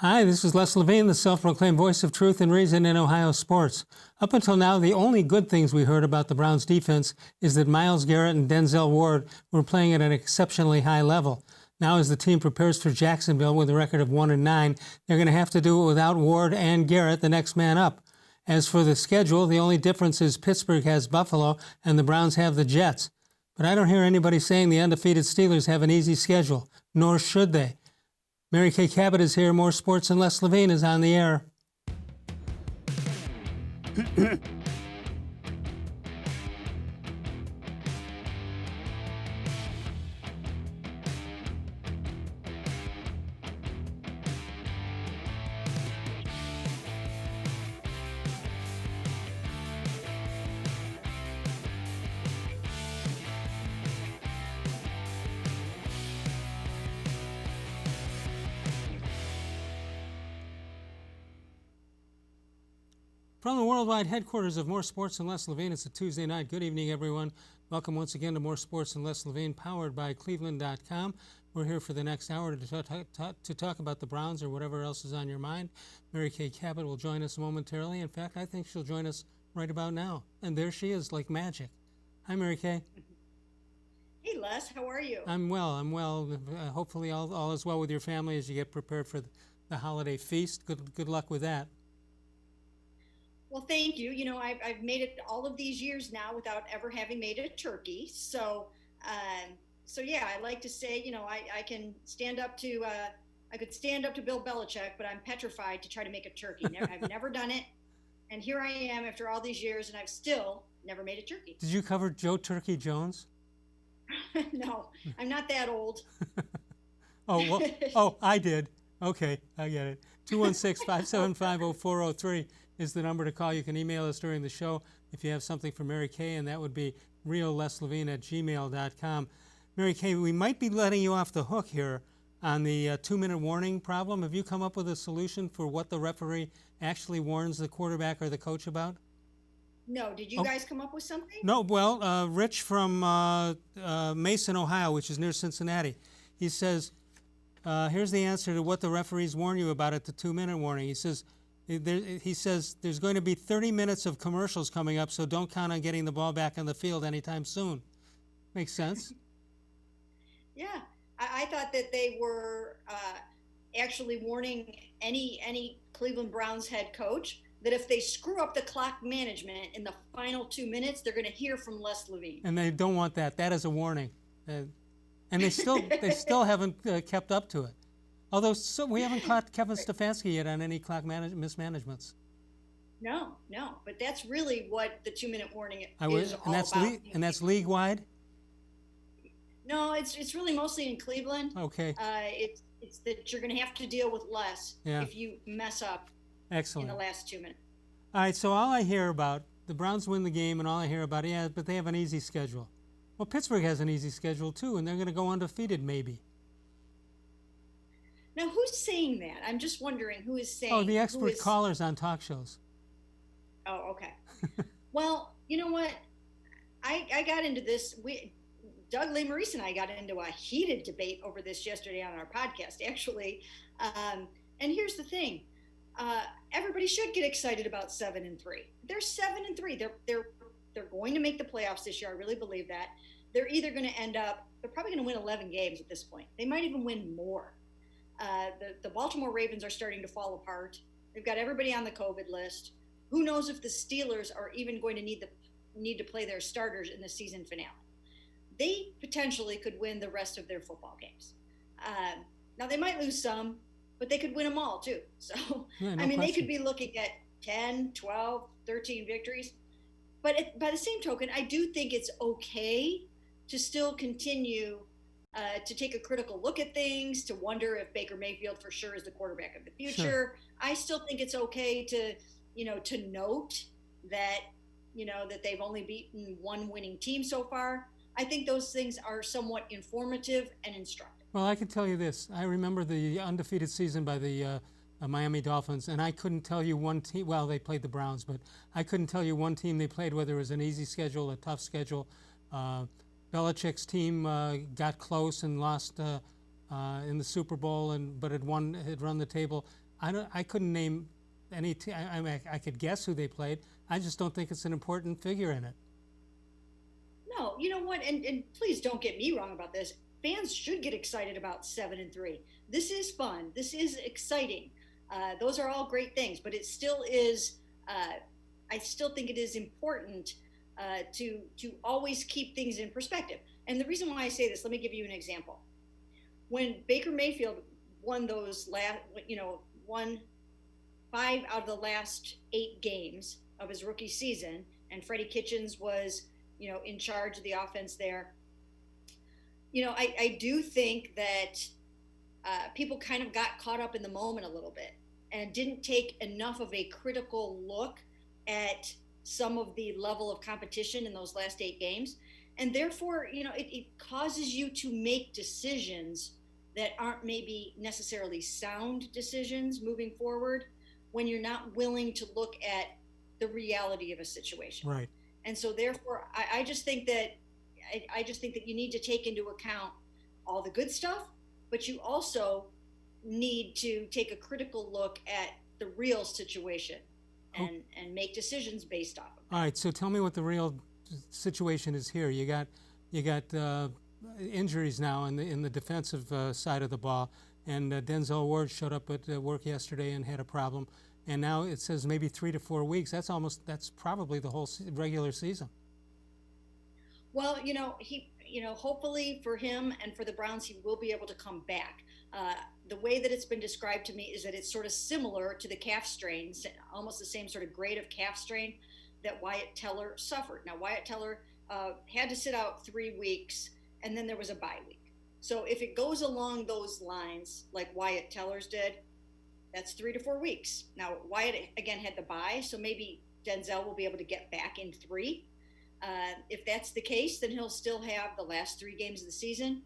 Hi, this is Les Levine, the self-proclaimed voice of truth and reason in Ohio sports. Up until now, the only good things we heard about the Browns defense is that Myles Garrett and Denzel Ward were playing at an exceptionally high level. Now, as the team prepares for Jacksonville with a record of 1-9, they're going to have to do it without Ward and Garrett, the next man up. As for the schedule, the only difference is Pittsburgh has Buffalo and the Browns have the Jets. But I don't hear anybody saying the undefeated Steelers have an easy schedule, nor should they. Mary Kay Cabot is here. More Sports and Les Levine is on the air. From the worldwide headquarters of More Sports and Les Levine, it's a Tuesday night. Good evening, everyone. Welcome once again to More Sports and Les Levine, powered by cleveland.com. We're here for the next hour to talk about the Browns or whatever else is on your mind. Mary Kay Cabot will join us momentarily. In fact, I think she'll join us right about now. And there she is, like magic. Hi, Mary Kay. Hey, Les. How are you? I'm well. Hopefully all is well with your family as you get prepared for the holiday feast. Good luck with that. Well, thank you. You know, I've made it all of these years now without ever having made a turkey. So yeah, I like to say, you know, I can stand up to, I could stand up to Bill Belichick, but I'm petrified to try to make a turkey. I've never done it. And here I am after all these years, and I've still never made a turkey. Did you cover Joe Turkey Jones? No, I'm not that old. I did. Okay, I get it. 216-575-0403 is the number to call. You can email us during the show if you have something for Mary Kay, and that would be reallesLevine@gmail.com. Mary Kay, we might be letting you off the hook here on the 2-minute warning problem. Have you come up with a solution for what the referee actually warns the quarterback or the coach about? No, did you guys come up with something? No, well, Rich from Mason, Ohio, which is near Cincinnati, he says, here's the answer to what the referees warn you about at the 2-minute warning. He says there's going to be 30 minutes of commercials coming up, so don't count on getting the ball back on the field anytime soon. Makes sense? Yeah, I thought that they were actually warning any Cleveland Browns head coach that if they screw up the clock management in the final 2 minutes, they're going to hear from Les Levine. And they don't want that. That is a warning. And they still haven't kept up to it. Although we haven't caught Kevin Stefanski yet on any clock mismanagements. No, but that's really what the 2-minute warning is all about. And that's league-wide? No, it's really mostly in Cleveland. Okay. It's that you're going to have to deal with less if you mess up. Excellent. In the last 2 minutes. All right, so all I hear about, the Browns win the game, and all I hear about, but they have an easy schedule. Well, Pittsburgh has an easy schedule, too, and they're going to go undefeated, maybe. Now, who's saying that? I'm just wondering who is saying. Oh, the expert callers on talk shows. Oh, okay. Well, you know what? I got into this. Doug Maurice and I got into a heated debate over this yesterday on our podcast, actually. And here's the thing. Everybody should get excited about 7-3. They're 7-3. They're going to make the playoffs this year. I really believe that. They're either going to end up, they're probably going to win 11 games at this point. They might even win more. The Baltimore Ravens are starting to fall apart. They've got everybody on the COVID list. Who knows if the Steelers are even going to need to play their starters in the season finale. They potentially could win the rest of their football games. Now, they might lose some, but they could win them all, too. So, yeah, no I mean, question. They could be looking at 10, 12, 13 victories. But by the same token, I do think it's okay to still continue to take a critical look at things, to wonder if Baker Mayfield for sure is the quarterback of the future. Sure. I still think it's okay to note that, that they've only beaten one winning team so far. I think those things are somewhat informative and instructive. Well, I can tell you this. I remember the undefeated season by the Miami Dolphins, and I couldn't tell you one team. Well, they played the Browns, but I couldn't tell you one team they played, whether it was an easy schedule, a tough schedule. Belichick's team got close and lost in the Super Bowl, but had run the table. I couldn't name any. I mean, I could guess who they played. I just don't think it's an important figure in it. No, you know what? And please don't get me wrong about this. Fans should get excited about 7-3. This is fun. This is exciting. Those are all great things, but it still is. I still think it is important to always keep things in perspective. And the reason why I say this, let me give you an example. When Baker Mayfield won won 5 out of the last 8 games of his rookie season, and Freddie Kitchens was, in charge of the offense there. I do think that people kind of got caught up in the moment a little bit and didn't take enough of a critical look at some of the level of competition in those last 8 games. And therefore, it causes you to make decisions that aren't maybe necessarily sound decisions moving forward when you're not willing to look at the reality of a situation. Right. And so therefore, I just think that you need to take into account all the good stuff, but you also need to take a critical look at the real situation and make decisions based off of it. All right. So tell me what the real situation is here. You got injuries now in the defensive side of the ball, and Denzel Ward showed up at work yesterday and had a problem, and now it says maybe 3 to 4 weeks. That's probably the whole regular season. Well, hopefully for him and for the Browns, he will be able to come back. The way that it's been described to me is that it's sort of similar to the calf strain, almost the same sort of grade of calf strain that Wyatt Teller suffered. Now, Wyatt Teller had to sit out 3 weeks, and then there was a bye week. So if it goes along those lines, like Wyatt Teller's did, that's 3 to 4 weeks. Now, Wyatt, again, had the bye, so maybe Denzel will be able to get back in 3. If that's the case, then he'll still have the last 3 games of the season.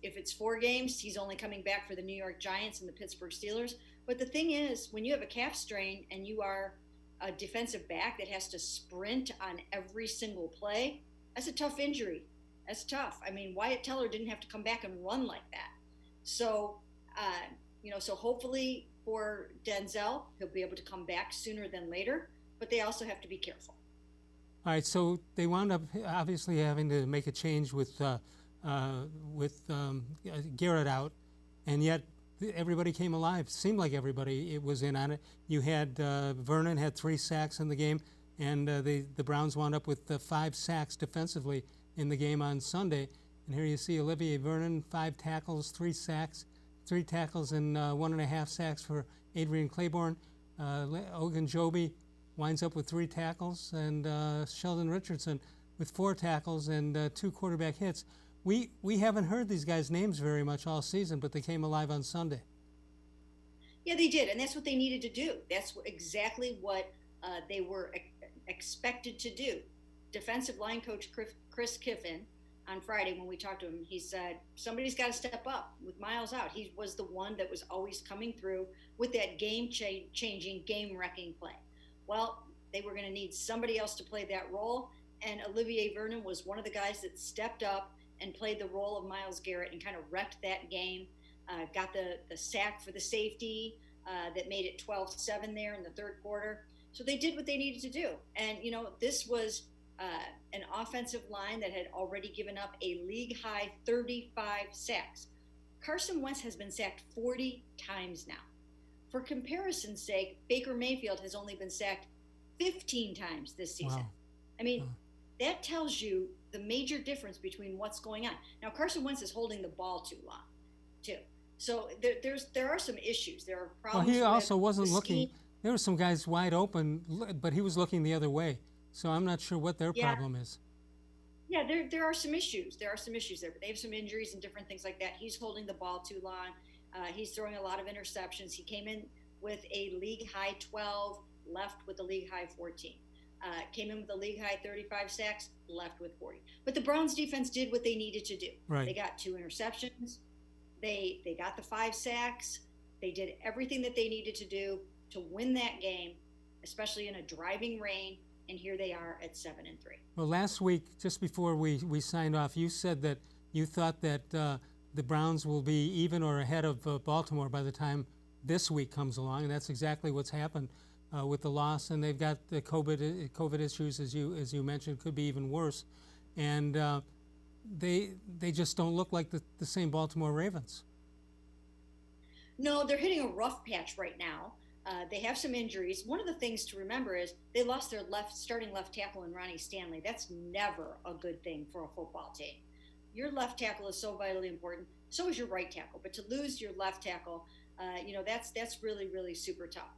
If it's 4 games, he's only coming back for the New York Giants and the Pittsburgh Steelers. But the thing is, when you have a calf strain and you are a defensive back that has to sprint on every single play, that's a tough injury. That's tough. I mean, Wyatt Teller didn't have to come back and run like that. So, so hopefully for Denzel, he'll be able to come back sooner than later, but they also have to be careful. All right, so they wound up obviously having to make a change with Garrett out, and yet everybody came alive. Seemed like everybody was in on it. You had Vernon had 3 sacks in the game, and the Browns wound up with 5 sacks defensively in the game on Sunday. And here you see Olivier Vernon, 5 tackles, 3 sacks, 3 tackles, and 1.5 sacks for Adrian Claiborne. Ogunjobi winds up with 3 tackles, and Sheldon Richardson with 4 tackles and 2 quarterback hits. We haven't heard these guys' names very much all season, but they came alive on Sunday. Yeah, they did, and that's what they needed to do. That's exactly what they were expected to do. Defensive line coach Chris Kiffin, on Friday when we talked to him, he said, somebody's got to step up with Miles out. He was the one that was always coming through with that game-changing, game-wrecking play. Well, they were going to need somebody else to play that role, and Olivier Vernon was one of the guys that stepped up and played the role of Myles Garrett and kind of wrecked that game, got the sack for the safety that made it 12-7 there in the third quarter. So they did what they needed to do. And, this was an offensive line that had already given up a league-high 35 sacks. Carson Wentz has been sacked 40 times now. For comparison's sake, Baker Mayfield has only been sacked 15 times this season. Wow. I mean, that tells you the major difference between what's going on. Now, Carson Wentz is holding the ball too long, too. So there are some issues. There are problems. Well, he also with wasn't the looking. scheme. There were some guys wide open, but he was looking the other way. So I'm not sure what their problem is. Yeah, there are some issues. There are some issues there. But they have some injuries and different things like that. He's holding the ball too long. He's throwing a lot of interceptions. He came in with a league-high 12, left with a league-high 14. Came in with a league-high 35 sacks, left with 40. But the Browns defense did what they needed to do. Right. They got 2 interceptions. They got the 5 sacks. They did everything that they needed to do to win that game, especially in a driving rain. And here they are at 7-3. Well, last week, just before we signed off, you said that you thought that the Browns will be even or ahead of Baltimore by the time this week comes along, and that's exactly what's happened with the loss. And they've got the COVID issues, as you mentioned, could be even worse. And they just don't look like the same Baltimore Ravens. No, they're hitting a rough patch right now. They have some injuries. One of the things to remember is they lost their starting left tackle in Ronnie Stanley. That's never a good thing for a football team. Your left tackle is so vitally important. So is your right tackle. But to lose your left tackle, that's really, really super tough.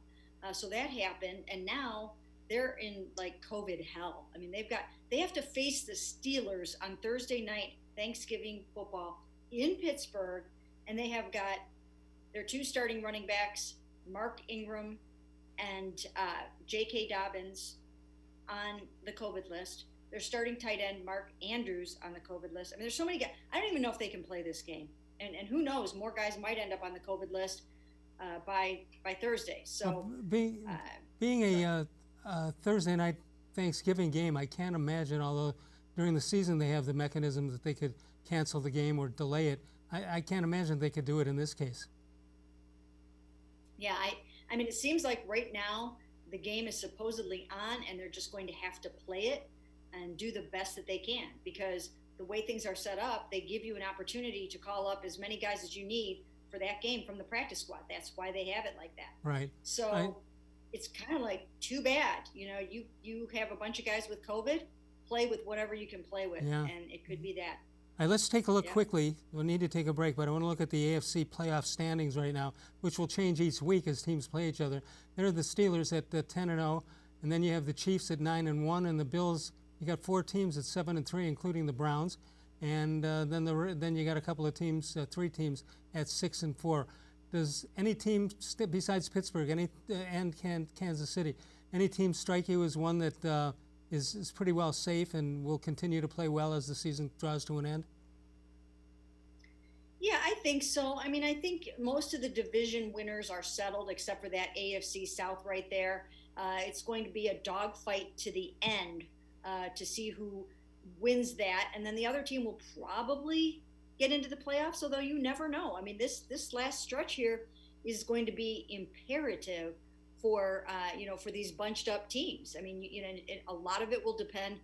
So that happened, and now they're in like COVID hell. I mean, they have to face the Steelers on Thursday night, Thanksgiving football in Pittsburgh, and they have got their two starting running backs, Mark Ingram and J.K. Dobbins, on the COVID list. Their starting tight end, Mark Andrews, on the COVID list. I mean, there's so many guys. I don't even know if they can play this game. And who knows, more guys might end up on the COVID list by Thursday. So being a Thursday night Thanksgiving game, I can't imagine, although during the season they have the mechanism that they could cancel the game or delay it, I can't imagine they could do it in this case. Yeah, I mean, it seems like right now the game is supposedly on, and they're just going to have to play it and do the best that they can, because the way things are set up, they give you an opportunity to call up as many guys as you need for that game from the practice squad. That's why they have it like that. Right. So it's kind of like, too bad. You know, you have a bunch of guys with COVID, play with whatever you can play with, and it could be that. All right, let's take a look quickly. We'll need to take a break, but I want to look at the AFC playoff standings right now, which will change each week as teams play each other. There are the Steelers at 10-0, and then you have the Chiefs at 9-1, and the Bills. You got 4 teams at 7-3, including the Browns, and then you got a couple of teams, 3 teams at 6-4. Does any team besides Pittsburgh, and Kansas City, any team strike you as one that is pretty well safe and will continue to play well as the season draws to an end? Yeah, I think so. I mean, I think most of the division winners are settled except for that AFC South right there. It's going to be a dogfight to the end to see who wins that. And then the other team will probably get into the playoffs, although you never know. I mean, this last stretch here is going to be imperative for for these bunched up teams. I mean, a lot of it will depend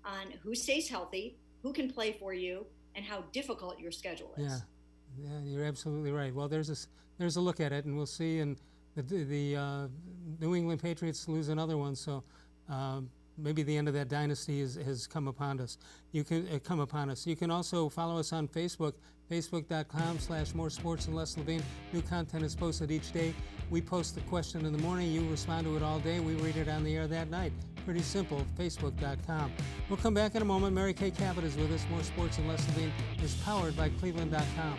on who stays healthy, who can play for you, and how difficult your schedule is. Yeah, you're absolutely right. Well, there's a look at it, and we'll see. And the New England Patriots lose another one, so maybe the end of that dynasty has come upon us. You can also follow us on Facebook, facebook.com/More Sports and Less Levine. New content is posted each day. We post the question in the morning. You respond to it all day. We read it on the air that night. Pretty simple, facebook.com. We'll come back in a moment. Mary Kay Cabot is with us. More Sports and Less Levine is powered by cleveland.com.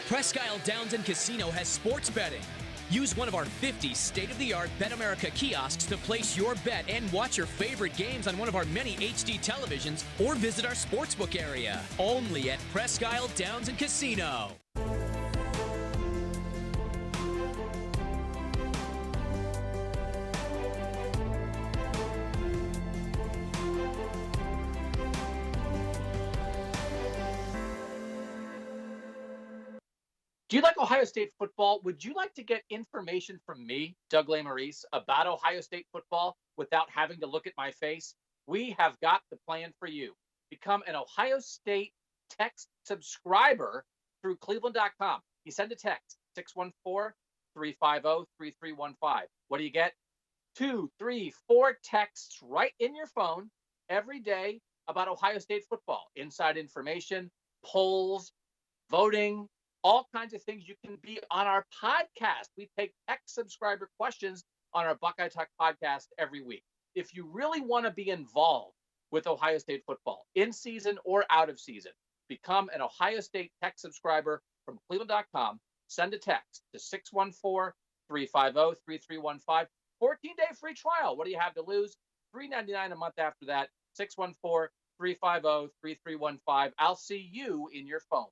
Presque Isle Downs and Casino has sports betting. Use one of our 50 state-of-the-art Bet America kiosks to place your bet and watch your favorite games on one of our many HD televisions, or visit our sportsbook area. Only at Presque Isle Downs and Casino. Do you like Ohio State football? Would you like to get information from me, Doug Maurice, about Ohio State football without having to look at my face? We have got the plan for you. Become an Ohio State text subscriber through cleveland.com. You send a text, 614-350-3315. What do you get? 2, 3, 4 texts right in your phone every day about Ohio State football. Inside information, polls, voting, all kinds of things. You can be on our podcast. We take text subscriber questions on our Buckeye Talk podcast every week. If you really want to be involved with Ohio State football, in season or out of season, become an Ohio State text subscriber from cleveland.com. Send a text to 614-350-3315. 14-day free trial. What do you have to lose? $3.99 a month after that. 614-350-3315. I'll see you in your phone.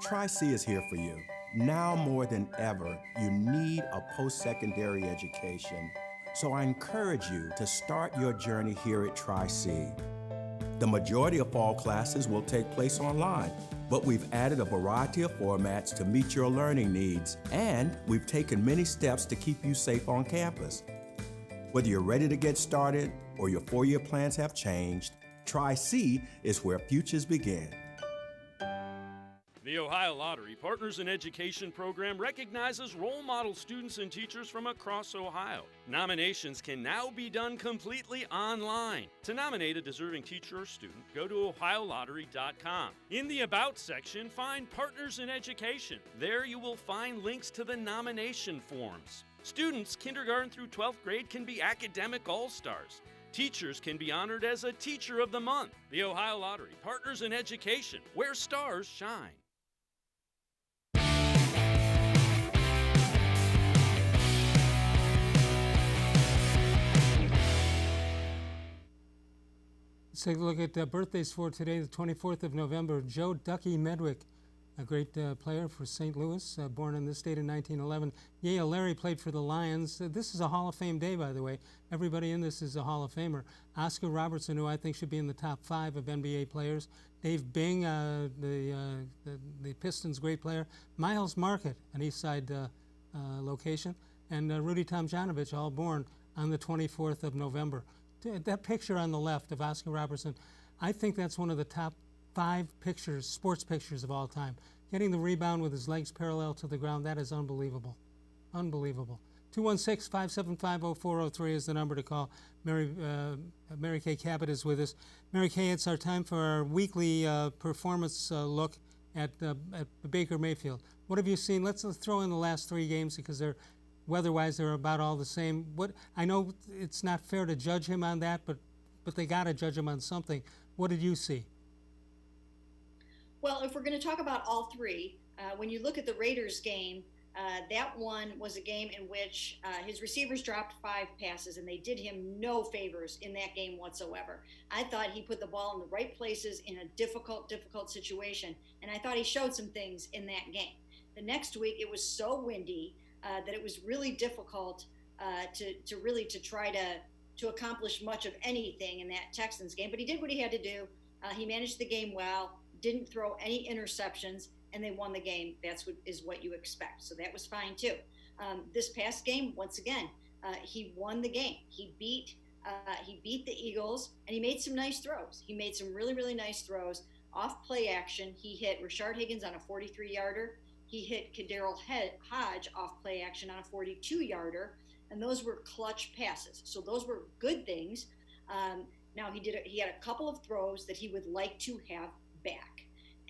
Tri-C is here for you. Now more than ever, you need a post-secondary education. So I encourage you to start your journey here at Tri-C. The majority of fall classes will take place online, but we've added a variety of formats to meet your learning needs, and we've taken many steps to keep you safe on campus. Whether you're ready to get started or your four-year plans have changed, Tri-C is where futures begin. The Ohio Lottery Partners in Education program recognizes role model students and teachers from across Ohio. Nominations can now be done completely online. To nominate a deserving teacher or student, go to ohiolottery.com. In the About section, find Partners in Education. There you will find links to the nomination forms. Students kindergarten through 12th grade can be academic all-stars. Teachers can be honored as a Teacher of the Month. The Ohio Lottery Partners in Education, where stars shine. Let's take a look at birthdays for today, the 24th of November. Joe Ducky Medwick, a great player for St. Louis, born in this state in 1911. Yale Larry played for the Lions. This is a Hall of Fame day, by the way. Everybody in this is a Hall of Famer. Oscar Robertson, who I think should be in the top 5 of NBA players. Dave Bing, the Pistons' great player. Miles Market, an East Side location. And Rudy Tomjanovich, all born on the 24th of November. That picture on the left of Oscar Robertson, I think that's one of the top 5 pictures, sports pictures of all time. Getting the rebound with his legs parallel to the ground, that is unbelievable. Unbelievable. 216-575-0403 is the number to call. Mary Kay Cabot is with us. Mary Kay, it's our time for our weekly performance look at Baker Mayfield. What have you seen? Let's throw in the last 3 games because they're weather-wise, they're about all the same. I know it's not fair to judge him on that, but they got to judge him on something. What did you see? Well, if we're going to talk about all 3, when you look at the Raiders game, that one was a game in which his receivers dropped 5 passes, and they did him no favors in that game whatsoever. I thought he put the ball in the right places in a difficult situation, and I thought he showed some things in that game. The next week, it was so windy that it was really difficult to try to accomplish much of anything in that Texans game. But he did what he had to do. He managed the game well, didn't throw any interceptions, and they won the game. That's what you expect. So that was fine too. This past game, once again, he won the game. He beat the Eagles, and he made some nice throws. He made some really nice throws off play action. He hit Rashad Higgins on a 43-yarder. He hit Kadarrell Hodge off play action on a 42-yarder, and those were clutch passes. So those were good things. Now he had a couple of throws that he would like to have back.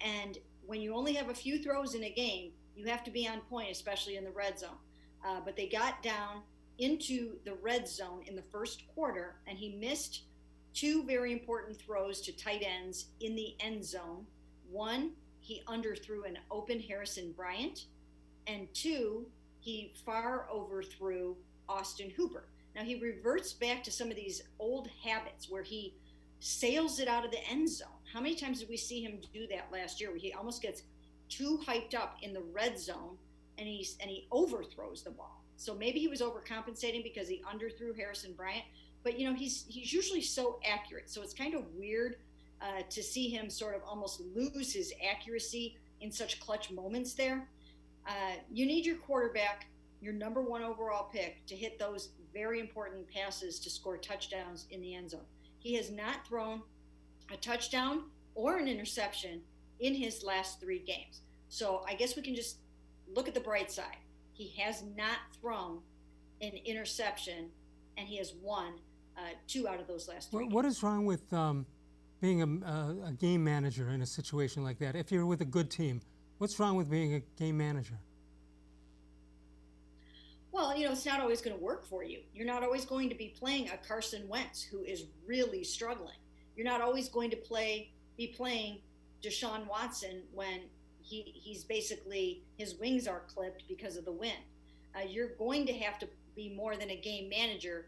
And when you only have a few throws in a game, you have to be on point, especially in the red zone. But they got down into the red zone in the first quarter, and he missed 2 very important throws to tight ends in the end zone. One, he underthrew an open Harrison Bryant, and 2, he far overthrew Austin Hooper. Now he reverts back to some of these old habits where he sails it out of the end zone. How many times did we see him do that last year? Where he almost gets too hyped up in the red zone and he overthrows the ball. So maybe he was overcompensating because he underthrew Harrison Bryant, but he's usually so accurate. So it's kind of weird to see him sort of almost lose his accuracy in such clutch moments there. You need your quarterback, your number 1 overall pick, to hit those very important passes to score touchdowns in the end zone. He has not thrown a touchdown or an interception in his last 3 games. So I guess we can just look at the bright side. He has not thrown an interception, and he has won 2 out of those last 3 games. What is wrong with being a game manager in a situation like that? If you're with a good team, what's wrong with being a game manager? Well, it's not always going to work for you. You're not always going to be playing a Carson Wentz who is really struggling. You're not always going to be playing Deshaun Watson when he's basically, his wings are clipped because of the wind. You're going to have to be more than a game manager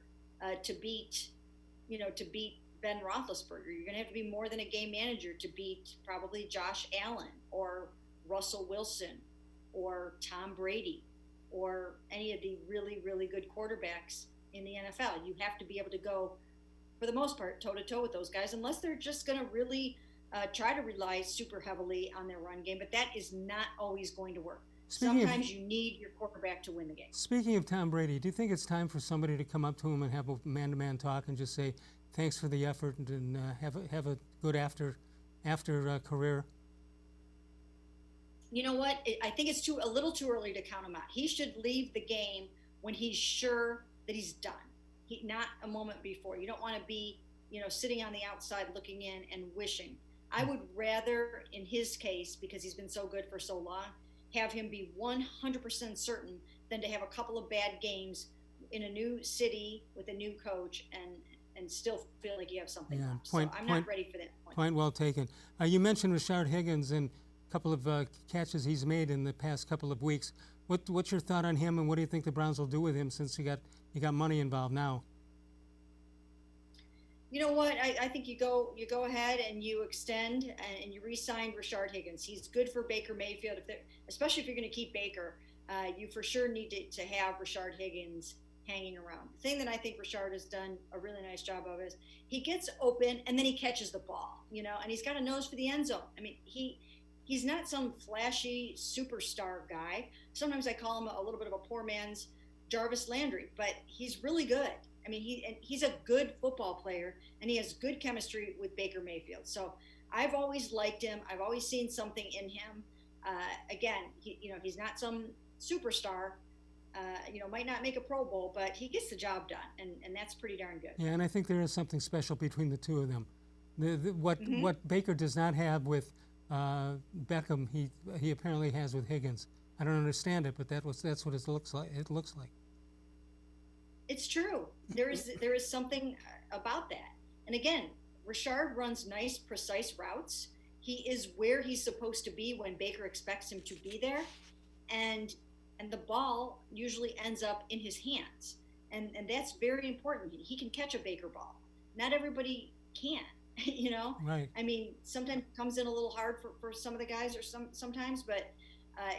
to beat Ben Roethlisberger. You're going to have to be more than a game manager to beat probably Josh Allen or Russell Wilson or Tom Brady or any of the really good quarterbacks in the NFL. You have to be able to go for the most part, toe-to-toe with those guys, unless they're just going to really try to rely super heavily on their run game. But that is not always going to work. Sometimes you need your quarterback to win the game. Speaking of Tom Brady, do you think it's time for somebody to come up to him and have a man-to-man talk and just say, thanks for the effort, and have a good after career? You know what? I think it's a little too early to count him out. He should leave the game when he's sure that he's done. Not a moment before. You don't want to be, sitting on the outside looking in and wishing. I would rather, in his case, because he's been so good for so long, have him be 100% certain than to have a couple of bad games in a new city with a new coach and still feel like you have something left. So I'm not ready for that point. Point well taken. You mentioned Rashad Higgins and a couple of catches he's made in the past couple of weeks. What's your thought on him, and what do you think the Browns will do with him since you got money involved now? You know what? I think you go ahead and you extend and you re-sign Rashad Higgins. He's good for Baker Mayfield, especially if you're going to keep Baker. You for sure need to have Rashad Higgins hanging around. The thing that I think Rashad has done a really nice job of is he gets open and then he catches the ball, and he's got a nose for the end zone. I mean, he's not some flashy superstar guy. Sometimes I call him a little bit of a poor man's Jarvis Landry, but he's really good. I mean, he's a good football player, and he has good chemistry with Baker Mayfield. So I've always liked him. I've always seen something in him. Again, he's not some superstar. Might not make a Pro Bowl, but he gets the job done, and that's pretty darn good. Yeah, and I think there is something special between the two of them. What Baker does not have with Beckham, he apparently has with Higgins. I don't understand it, but that's what it looks like. It's true. There is something about that. And again, Rashad runs nice, precise routes. He is where he's supposed to be when Baker expects him to be there, and the ball usually ends up in his hands, and that's very important. He can catch a Baker ball. Not everybody can, Right. I mean, sometimes it comes in a little hard for some of the guys, or sometimes, but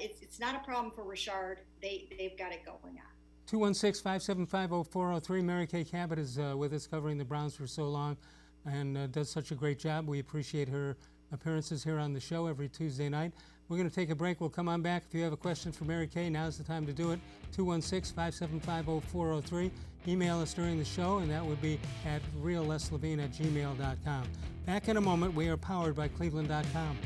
it's not a problem for Rashad. They've got it going on. 216-575-0403. Mary Kay Cabot is with us, covering the Browns for so long, and does such a great job. We appreciate her appearances here on the show every Tuesday night. We're going to take a break. We'll come on back. If you have a question for Mary Kay, now's the time to do it. 216-575-0403. Email us during the show, and that would be at reallesslevine@gmail.com. Back in a moment. We are powered by cleveland.com.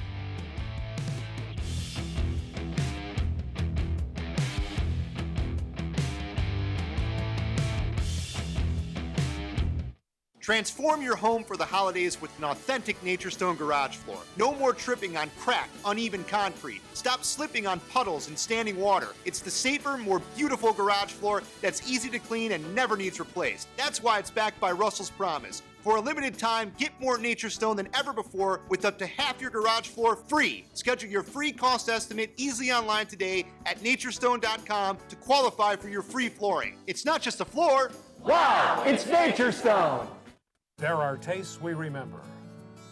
Transform your home for the holidays with an authentic Nature Stone garage floor. No more tripping on cracked, uneven concrete. Stop slipping on puddles and standing water. It's the safer, more beautiful garage floor that's easy to clean and never needs replaced. That's why it's backed by Russell's Promise. For a limited time, get more Nature Stone than ever before with up to half your garage floor free. Schedule your free cost estimate easily online today at naturestone.com to qualify for your free flooring. It's not just a floor. Wow, it's Nature Stone! There are tastes we remember.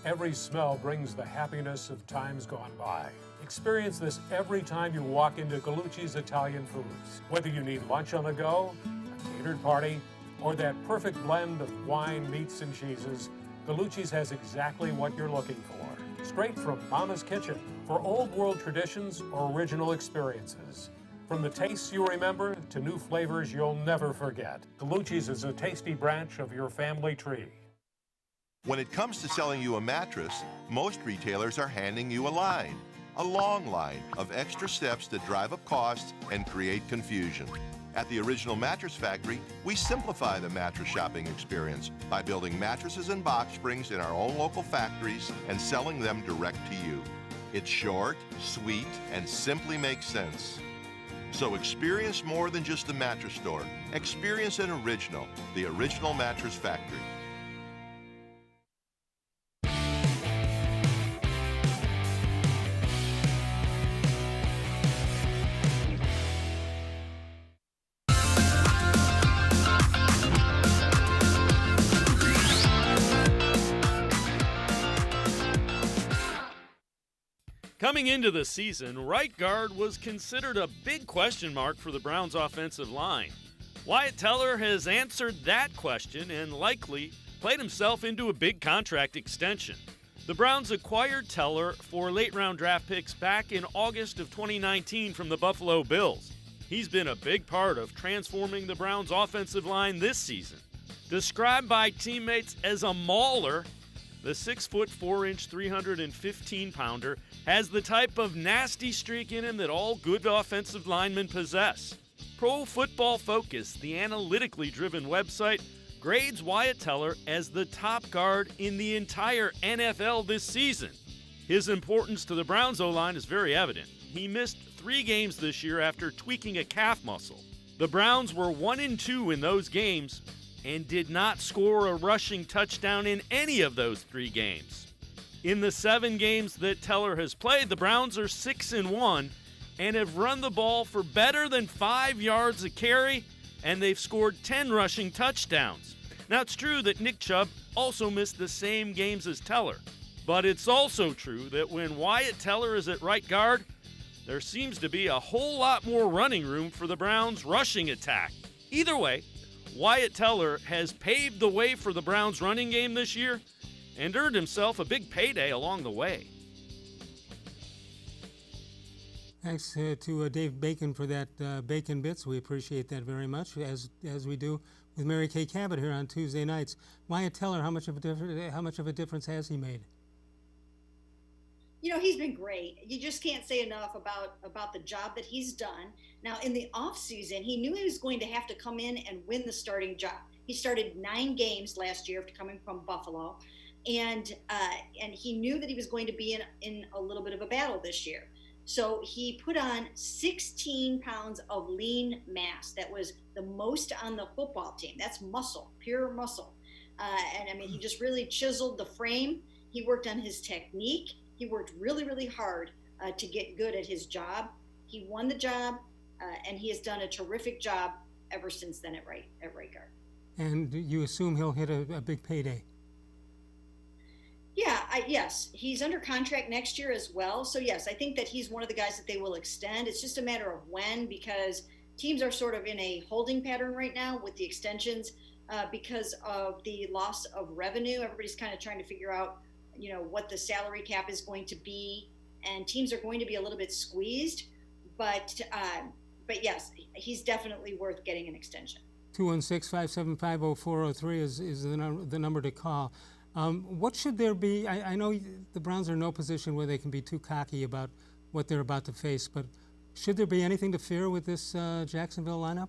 Every smell brings the happiness of times gone by. Experience this every time you walk into Gallucci's Italian Foods. Whether you need lunch on the go, a catered party, or that perfect blend of wine, meats, and cheeses, Gallucci's has exactly what you're looking for. Straight from Mama's Kitchen for old world traditions or original experiences. From the tastes you remember to new flavors you'll never forget. Gallucci's is a tasty branch of your family tree. When it comes to selling you a mattress, most retailers are handing you a long line of extra steps that drive up costs and create confusion. At the Original Mattress Factory, we simplify the mattress shopping experience by building mattresses and box springs in our own local factories and selling them direct to you. It's short, sweet, and simply makes sense. So experience more than just a mattress store. Experience an original, the Original Mattress Factory. Coming into the season, right guard was considered a big question mark for the Browns' offensive line. Wyatt Teller has answered that question and likely played himself into a big contract extension. The Browns acquired Teller for late-round draft picks back in August of 2019 from the Buffalo Bills. He's been a big part of transforming the Browns' offensive line this season. Described by teammates as a mauler, the 6'4", 315-pounder has the type of nasty streak in him that all good offensive linemen possess. Pro Football Focus, the analytically driven website, grades Wyatt Teller as the top guard in the entire NFL this season. His importance to the Browns O-line is very evident. He missed 3 games this year after tweaking a calf muscle. The Browns were 1-2 in those games and did not score a rushing touchdown in any of those 3 games. In the 7 games that Teller has played, the Browns are 6-1 and have run the ball for better than 5 yards a carry, and they've scored 10 rushing touchdowns. Now, it's true that Nick Chubb also missed the same games as Teller, but it's also true that when Wyatt Teller is at right guard, there seems to be a whole lot more running room for the Browns' rushing attack. Either way, Wyatt Teller has paved the way for the Browns' running game this year and earned himself a big payday along the way. Thanks to Dave Bacon for that Bacon Bits. We appreciate that very much, as we do with Mary Kay Cabot here on Tuesday nights. Wyatt Teller, how much of a difference has he made? You know, he's been great. You just can't say enough about the job that he's done. Now, in the offseason, he knew he was going to have to come in and win the starting job. He started 9 games last year after coming from Buffalo, and he knew that he was going to be in a little bit of a battle this year. So he put on 16 pounds of lean mass. That was the most on the football team. That's muscle, pure muscle. And I mean, he just really chiseled the frame. He worked on his technique. He worked really, really hard to get good at his job. He won the job, and he has done a terrific job ever since then at right guard. And you assume he'll hit a big payday? Yeah, yes. He's under contract next year as well. So, yes, I think that he's one of the guys that they will extend. It's just a matter of when, because teams are sort of in a holding pattern right now with the extensions because of the loss of revenue. Everybody's kind of trying to figure out, you know, what the salary cap is going to be, and teams are going to be a little bit squeezed. But yes, he's definitely worth getting an extension. 216-575-0403 is the number to call. What should there be? I know the Browns are in no position where they can be too cocky about what they're about to face, but should there be anything to fear with this Jacksonville lineup?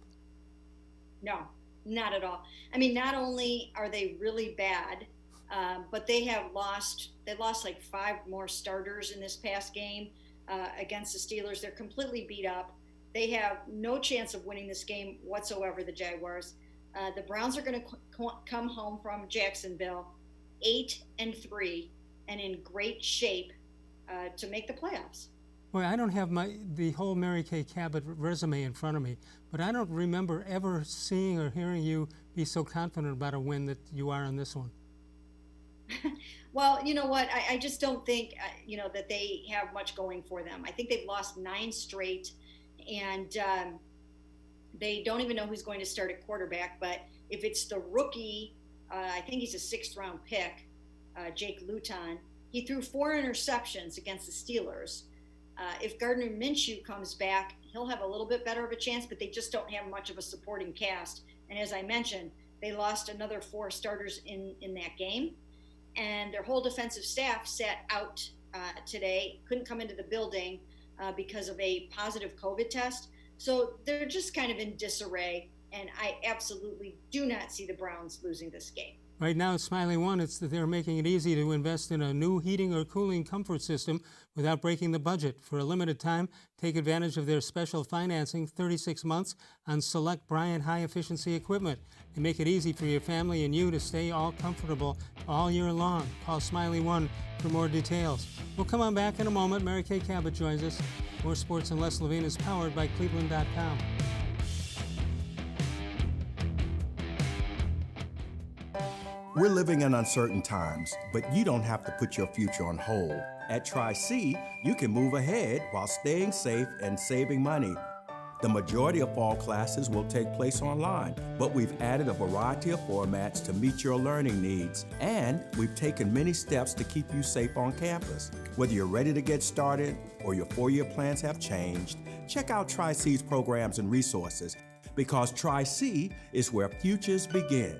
No, not at all. I mean, not only are they really bad, but they lost like 5 more starters in this past game against the Steelers. They're completely beat up. They have no chance of winning this game whatsoever, the Jaguars. The Browns are going to come home from Jacksonville 8-3 and in great shape to make the playoffs. Well, I don't have the whole Mary Kay Cabot resume in front of me, but I don't remember ever seeing or hearing you be so confident about a win that you are on this one. Well, you know what? I just don't think, that they have much going for them. I think they've lost 9 straight, and they don't even know who's going to start at quarterback. But if it's the rookie, I think he's a 6th-round pick, Jake Luton, he threw 4 interceptions against the Steelers. If Gardner Minshew comes back, he'll have a little bit better of a chance, but they just don't have much of a supporting cast. And as I mentioned, they lost another 4 starters in that game. And their whole defensive staff sat out today, couldn't come into the building because of a positive COVID test. So they're just kind of in disarray, and I absolutely do not see the Browns losing this game. Right now, Smiley One, it's that they're making it easy to invest in a new heating or cooling comfort system without breaking the budget. For a limited time, take advantage of their special financing, 36 months, on select Bryant high-efficiency equipment. And make it easy for your family and you to stay all comfortable all year long. Call Smiley One for more details. We'll come on back in a moment. Mary Kay Cabot joins us. More Sports and Les Levine is powered by cleveland.com. We're living in uncertain times, but you don't have to put your future on hold. At Tri-C, you can move ahead while staying safe and saving money. The majority of fall classes will take place online, but we've added a variety of formats to meet your learning needs, and we've taken many steps to keep you safe on campus. Whether you're ready to get started or your four-year plans have changed, check out Tri-C's programs and resources, because Tri-C is where futures begin.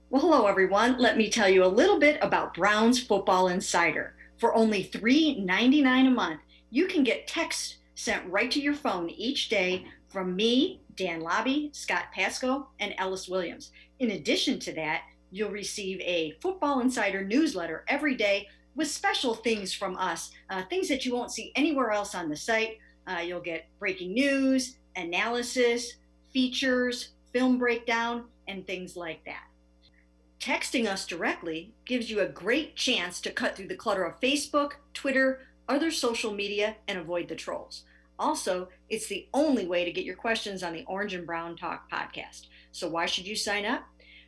Well, hello, everyone. Let me tell you a little bit about Browns Football Insider. For only $3.99 a month, you can get text sent right to your phone each day from me, Dan Lobby, Scott Pasco, and Ellis Williams. In addition to that, you'll receive a Football Insider newsletter every day with special things from us, things that you won't see anywhere else on the site. You'll get breaking news, analysis, features, film breakdown, and things like that. Texting us directly gives you a great chance to cut through the clutter of Facebook, Twitter, other social media, and avoid the trolls. Also, it's the only way to get your questions on the Orange and Brown Talk podcast. So why should you sign up?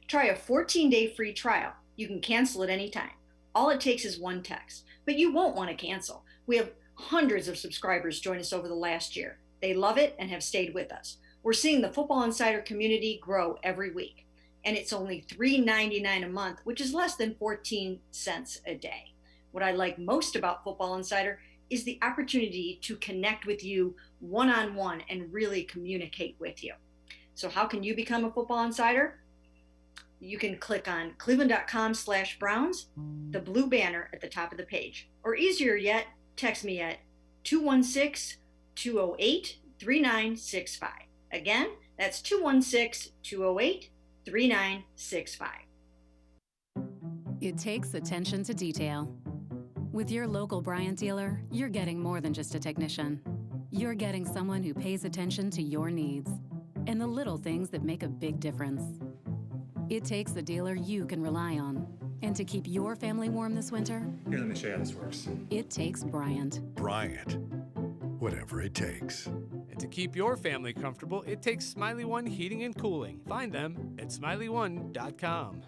Try a 14-day free trial. You can cancel at any time. All it takes is one text, but you won't want to cancel. We have hundreds of subscribers join us over the last year. They love it and have stayed with us. We're seeing the Football Insider community grow every week, and it's only $3.99 a month, which is less than 14 cents a day. What I like most about Football Insider is the opportunity to connect with you one-on-one and really communicate with you. So how can you become a Football Insider? You can click on cleveland.com/Browns, the blue banner at the top of the page. Or easier yet, text me at 216-208-3965. Again, that's 216-208-3965. It takes attention to detail. With your local Bryant dealer, you're getting more than just a technician. You're getting someone who pays attention to your needs and the little things that make a big difference. It takes a dealer you can rely on. And to keep your family warm this winter, here, let me show you how this works. It takes Bryant. Bryant. Whatever it takes. And to keep your family comfortable, it takes Smiley One Heating and Cooling. Find them at smiley1.com.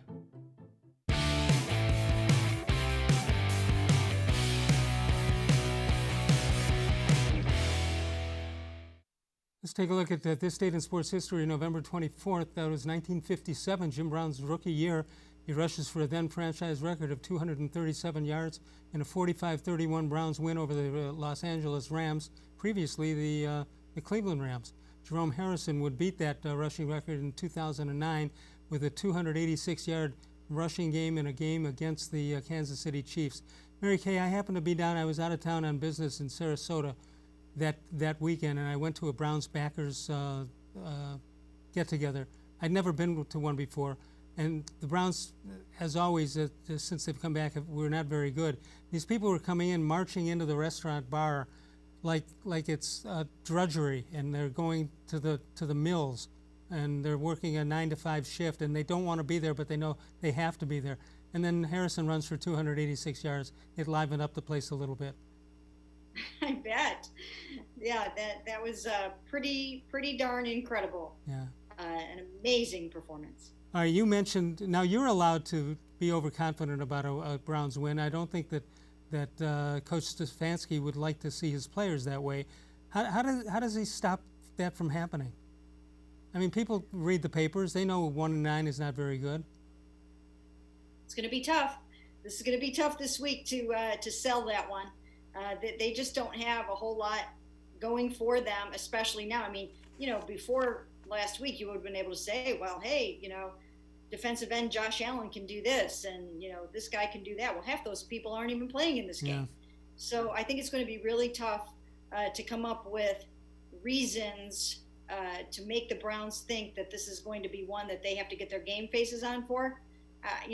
Let's take a look at this date in sports history, November 24th. That was 1957, Jim Brown's rookie year. He rushes for a then franchise record of 237 yards in a 45-31 Browns win over the Los Angeles Rams, previously the Cleveland Rams. Jerome Harrison would beat that rushing record in 2009 with a 286-yard rushing game in a game against the Kansas City Chiefs. Mary Kay, I happened to be down. I was out of town on business in Sarasota that weekend, and I went to a Browns backers get-together. I'd never been to one before, and the Browns, as always, since they've come back, were not very good. These people were coming in, marching into the restaurant bar like it's drudgery, and they're going to the mills, and they're working a 9-to-5 shift, and they don't want to be there, but they know they have to be there. And then Harrison runs for 286 yards. It livened up the place a little bit. I bet. Yeah, that was pretty darn incredible. Yeah. An amazing performance. All right, you mentioned, now you're allowed to be overconfident about a Browns win. I don't think that Coach Stefanski would like to see his players that way. How does he stop that from happening? I mean, people read the papers. They know 1-9 is not very good. It's going to be tough. This is going to be tough this week to sell that one. They just don't have a whole lot going for them, especially now. I mean, before last week, you would have been able to say, well, hey, defensive end Josh Allen can do this, and, this guy can do that. Well, half those people aren't even playing in this game. So I think it's going to be really tough to come up with reasons to make the Browns think that this is going to be one that they have to get their game faces on for. I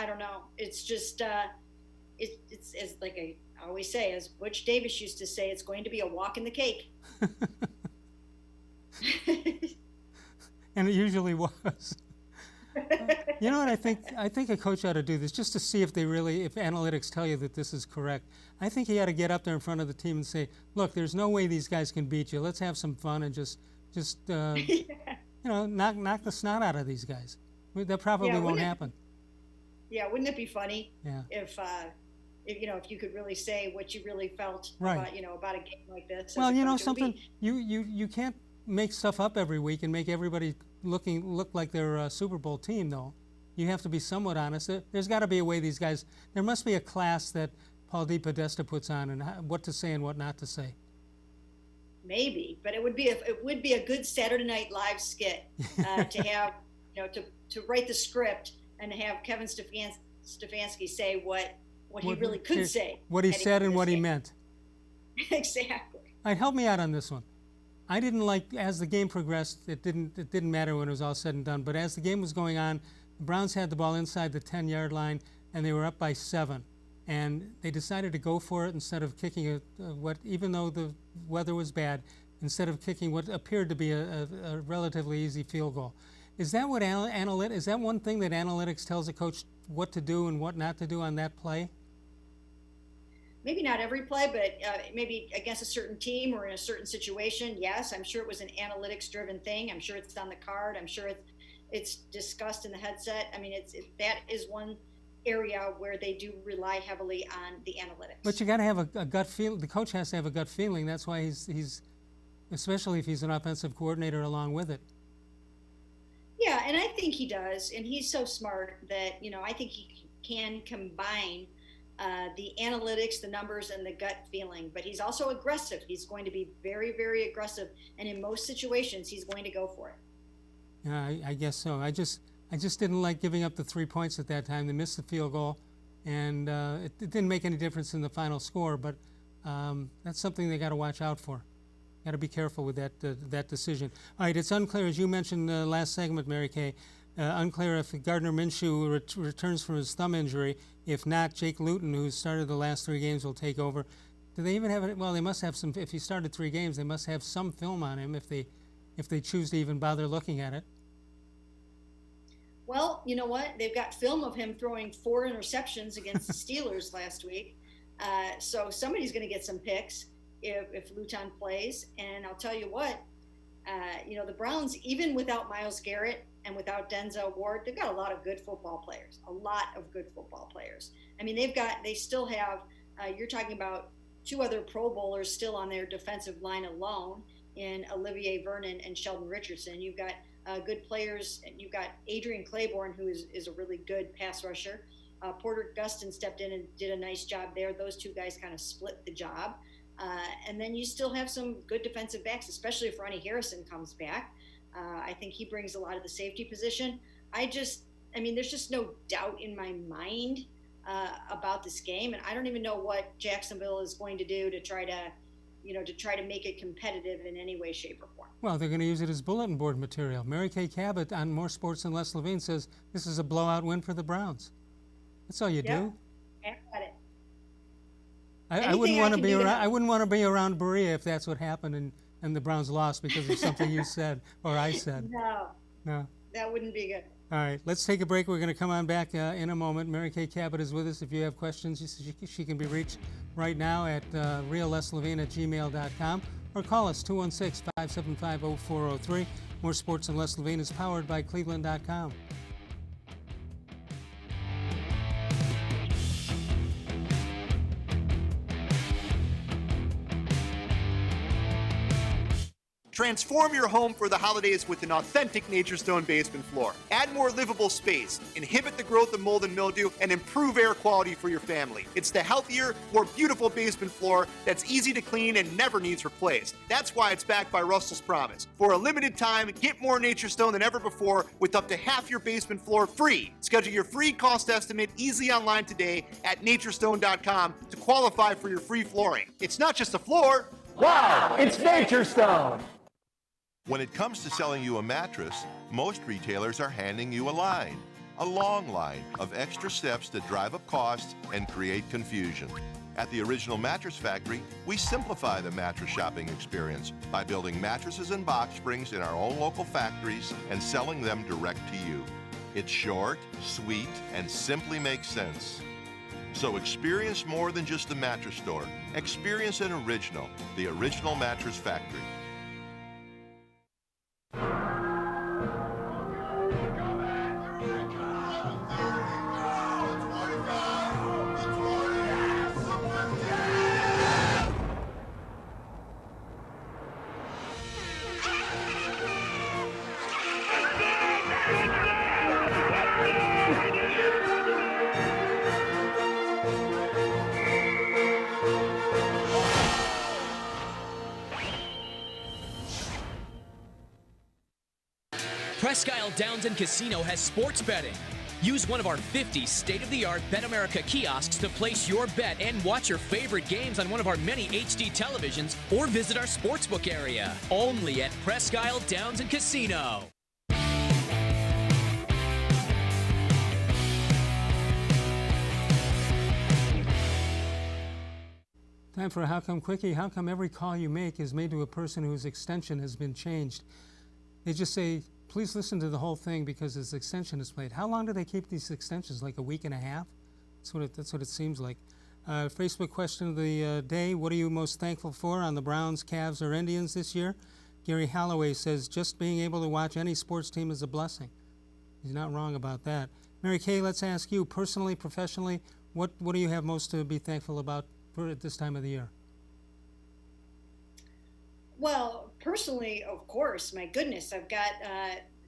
don't know. It's just, it's like I always say, as Butch Davis used to say, it's going to be a walk in the cake. And it usually was. You know what I think? I think a coach ought to do this just to see if analytics tell you that this is correct. I think he ought to get up there in front of the team and say, look, there's no way these guys can beat you. Let's have some fun and just knock the snot out of these guys. That probably won't happen. Yeah, wouldn't it be funny if if you could really say what you really felt Right. about a game like this. Well, as a you know coach. It would something, be- you can't make stuff up every week and make everybody look like they're a Super Bowl team, though. You have to be somewhat honest. There's got to be a way these guys. There must be a class that Paul DePodesta puts on and what to say and what not to say. Maybe, but it would be a good Saturday Night Live skit to have to write the script and have Kevin Stefanski say what he really could say. What he said and what he game. meant. Exactly. All right, help me out on this one. I didn't like, as the game progressed, it didn't matter when it was all said and done, but as the game was going on, the Browns had the ball inside the 10-yard line, and they were up by 7. And they decided to go for it instead of kicking even though the weather was bad, instead of kicking what appeared to be a relatively easy field goal. Is that what is that one thing that analytics tells a coach what to do and what not to do on that play? Maybe not every play, but maybe against a certain team or in a certain situation. Yes, I'm sure it was an analytics-driven thing. I'm sure it's on the card. I'm sure it's discussed in the headset. I mean, that is one area where they do rely heavily on the analytics. But you got to have a gut feel. The coach has to have a gut feeling. That's why he's especially if he's an offensive coordinator along with it. Yeah, and I think he does, and he's so smart that I think he can combine the analytics, the numbers, and the gut feeling. But he's also aggressive. He's going to be very, very aggressive, and in most situations, he's going to go for it. Yeah, I guess so. I just didn't like giving up the 3 points at that time. They missed the field goal, and it didn't make any difference in the final score. But that's something they got to watch out for. Got to be careful with that decision. All right, it's unclear, as you mentioned last segment, Mary Kay. Unclear if Gardner Minshew returns from his thumb injury. If not, Jake Luton, who started the last 3 games, will take over. Do they even have it? Well, they must have some. If he started 3 games, they must have some film on him if they choose to even bother looking at it. Well, you know what? They've got film of him throwing 4 interceptions against the Steelers last week. So somebody's going to get some picks if Luton plays. And I'll tell you what, the Browns, even without Myles Garrett and without Denzel Ward, they've got a lot of good football players. I mean, they still have, you're talking about 2 other Pro Bowlers still on their defensive line alone in Olivier Vernon and Sheldon Richardson. You've got good players, and you've got Adrian Claiborne, who is a really good pass rusher. Porter Gustin stepped in and did a nice job there. Those 2 guys kind of split the job. And then you still have some good defensive backs, especially if Ronnie Harrison comes back. I think he brings a lot of the safety position. There's just no doubt in my mind about this game, and I don't even know what Jacksonville is going to do to try to make it competitive in any way, shape, or form. Well, they're going to use it as bulletin board material. Mary Kay Cabot on More Sports and Less Levine says this is a blowout win for the Browns. That's all you do. Yeah, got it. I wouldn't want to be around. I wouldn't want to be around Berea if that's what happened and the Browns lost because of something you said or I said. No, that wouldn't be good. All right, let's take a break. We're going to come on back in a moment. Mary Kay Cabot is with us. If you have questions, she can be reached right now at reallesslevine@gmail.com or call us 216-575-0403. More Sports and Less Levine is powered by cleveland.com. Transform your home for the holidays with an authentic Nature Stone basement floor. Add more livable space, inhibit the growth of mold and mildew, and improve air quality for your family. It's the healthier, more beautiful basement floor that's easy to clean and never needs replaced. That's why it's backed by Russell's Promise. For a limited time, get more Nature Stone than ever before with up to half your basement floor free. Schedule your free cost estimate easily online today at naturestone.com to qualify for your free flooring. It's not just a floor. Wow, it's Nature Stone. When it comes to selling you a mattress, most retailers are handing you a long line of extra steps that drive up costs and create confusion. At the Original Mattress Factory, we simplify the mattress shopping experience by building mattresses and box springs in our own local factories and selling them direct to you. It's short, sweet, and simply makes sense. So experience more than just a mattress store. Experience an original, the Original Mattress Factory. Presque Isle Downs and Casino has sports betting. Use one of our 50 state-of-the-art Bet America kiosks to place your bet and watch your favorite games on one of our many HD televisions or visit our sportsbook area. Only at Presque Isle Downs and Casino. Time for a How Come Quickie. How come every call you make is made to a person whose extension has been changed? They just say, please listen to the whole thing because his extension is played. How long do they keep these extensions? Like a week and a half? That's what it seems like. Facebook question of the day, what are you most thankful for on the Browns, Cavs, or Indians this year? Gary Holloway says, just being able to watch any sports team is a blessing. He's not wrong about that. Mary Kay, let's ask you, personally, professionally, what do you have most to be thankful about at this time of the year? Well, personally, of course, my goodness, I've got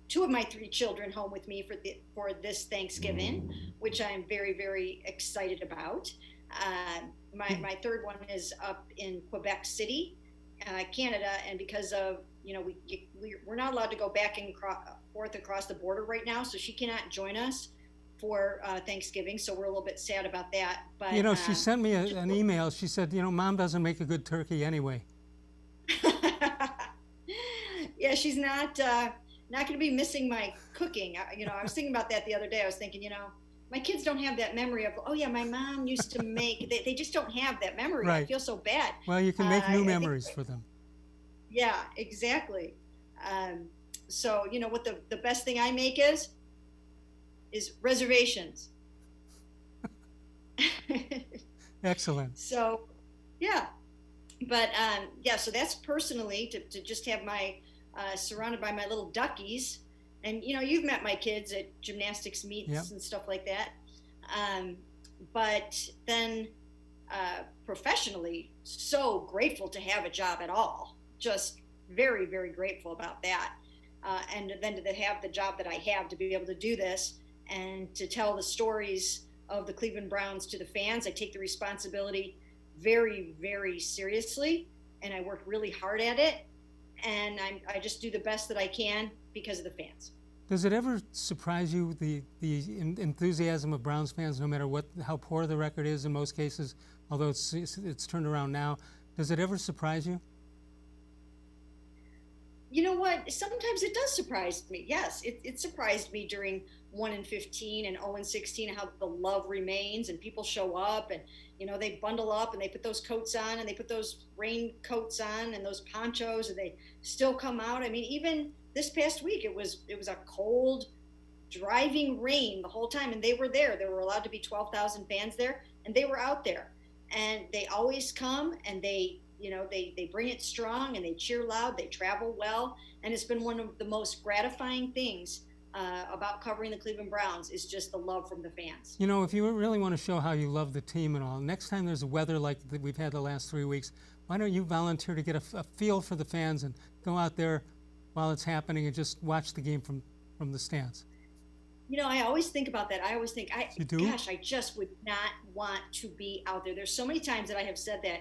2 of my 3 children home with me for this Thanksgiving, which I'm very, very excited about. My third one is up in Quebec City, Canada, and because of, we're not allowed to go back and forth across the border right now, so she cannot join us for Thanksgiving, so we're a little bit sad about that. But she sent me an email. She said, Mom doesn't make a good turkey anyway. Yeah, she's not going to be missing my cooking. I was thinking about that the other day. I was thinking, my kids don't have that memory of, oh yeah, my mom used to make. They just don't have that memory. Right. I feel so bad. Well, you can make new memories for them. Yeah, exactly. So what the best thing I make is reservations. Excellent. So, yeah. But, so that's personally to just have my, surrounded by my little duckies. And, you've met my kids at gymnastics meets and stuff like that. But then professionally, so grateful to have a job at all. Just very, very grateful about that. And then to have the job that I have, to be able to do this and to tell the stories of the Cleveland Browns to the fans. I take the responsibility very, very seriously, and I work really hard at it. And I just do the best that I can because of the fans. Does it ever surprise you, the enthusiasm of Browns fans, no matter how poor the record is in most cases, although it's turned around now? Does it ever surprise you? You know what? Sometimes it does surprise me. Yes, it surprised me during 1-15 and 0-16 how the love remains and people show up and they bundle up and they put those coats on and they put those rain coats on and those ponchos and they still come out. I mean, even this past week it was a cold, driving rain the whole time, and they were there. There were allowed to be 12,000 fans there, and they were out there, and they always come and they bring it strong and they cheer loud, they travel well, and it's been one of the most gratifying things about covering the Cleveland Browns is just the love from the fans. If you really want to show how you love the team and all, next time there's weather like we've had the last 3 weeks, why don't you volunteer to get a feel for the fans and go out there while it's happening and just watch the game from the stands? I always think about that. I always think, You do? gosh, I just would not want to be out there. There's so many times that I have said that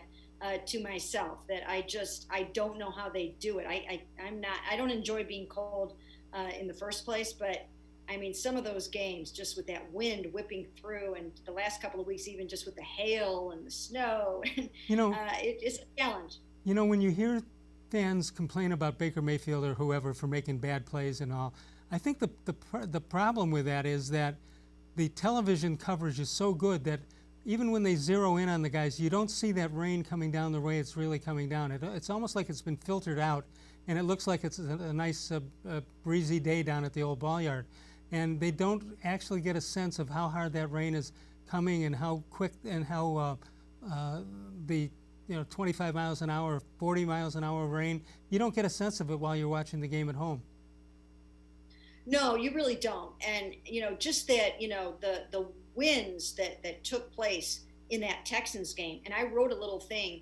to myself that I don't know how they do it. I don't enjoy being cold in the first place, but I mean, some of those games just with that wind whipping through, and the last couple of weeks even just with the hail and the snow, it's a challenge. When you hear fans complain about Baker Mayfield or whoever for making bad plays and all, I think the problem with that is that the television coverage is so good that even when they zero in on the guys, you don't see that rain coming down the way it's really coming down. It's almost like it's been filtered out, and it looks like it's a nice breezy day down at the old ball yard. And they don't actually get a sense of how hard that rain is coming and how quick and how the 25 miles an hour, 40 miles an hour rain, you don't get a sense of it while you're watching the game at home. No, you really don't. And, just that, the wins that took place in that Texans game. And I wrote a little thing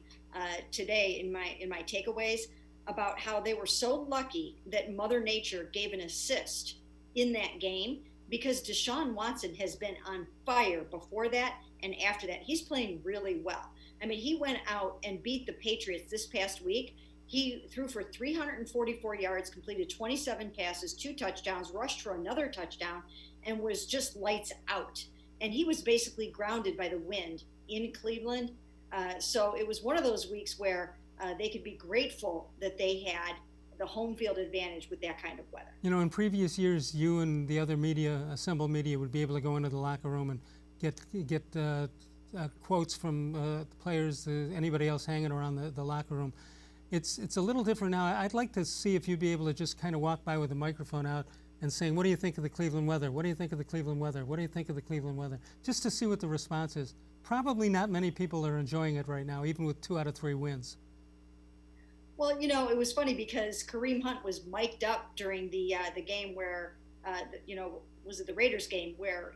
today in my takeaways about how they were so lucky that Mother Nature gave an assist in that game, because Deshaun Watson has been on fire before that and after that. He's playing really well. I mean, he went out and beat the Patriots this past week, He threw for 344 yards, completed 27 passes, 2 touchdowns, rushed for another touchdown, and was just lights out. And he was basically grounded by the wind in Cleveland. So it was one of those weeks where they could be grateful that they had the home field advantage with that kind of weather. You know, in previous years, you and the other media, assembled media, would be able to go into the locker room and get quotes from the players, anybody else hanging around the locker room. It's a little different now. I'd like to see if you'd be able to just kind of walk by with a microphone out and saying, what do you think of the Cleveland weather? What do you think of the Cleveland weather? What do you think of the Cleveland weather? Just to see what the response is. Probably not many people are enjoying it right now, even with 2 out of 3 wins. Well, you know, it was funny because Kareem Hunt was mic'd up during the game where, was it the Raiders game where,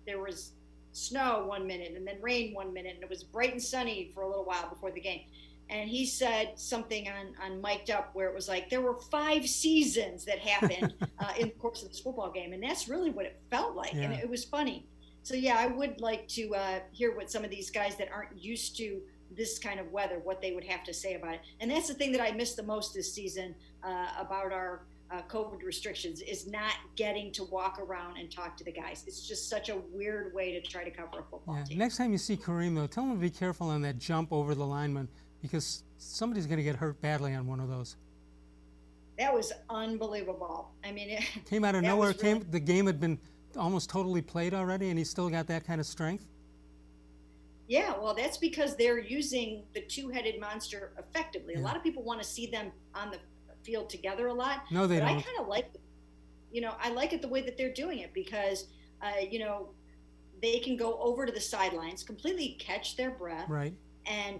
there was snow 1 minute and then rain 1 minute, and it was bright and sunny for a little while before the game. And he said something on Mic'd Up where it was like, there were 5 seasons that happened in the course of this football game. And that's really what it felt like. Yeah. And it was funny. So, yeah, I would like to hear what some of these guys that aren't used to this kind of weather, what they would have to say about it. And that's the thing that I missed the most this season about our COVID restrictions, is not getting to walk around and talk to the guys. It's just such a weird way to try to cover a football team. Next time you see Kareem, though, tell him to be careful on that jump over the lineman, because somebody's going to get hurt badly on one of those. That was unbelievable. I mean, it came out of nowhere. The game had been almost totally played already, and he still got that kind of strength. Yeah, well, that's because they're using the 2-headed monster effectively. Yeah. A lot of people want to see them on the field together a lot. No, they don't. I kind of like, I like it the way that they're doing it because, they can go over to the sidelines, completely catch their breath, right, and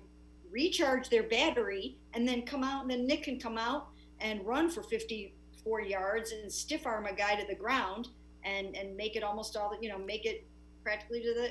recharge their battery, and then come out, and then Nick can come out and run for 54 yards and stiff arm a guy to the ground and make it almost all, make it practically to the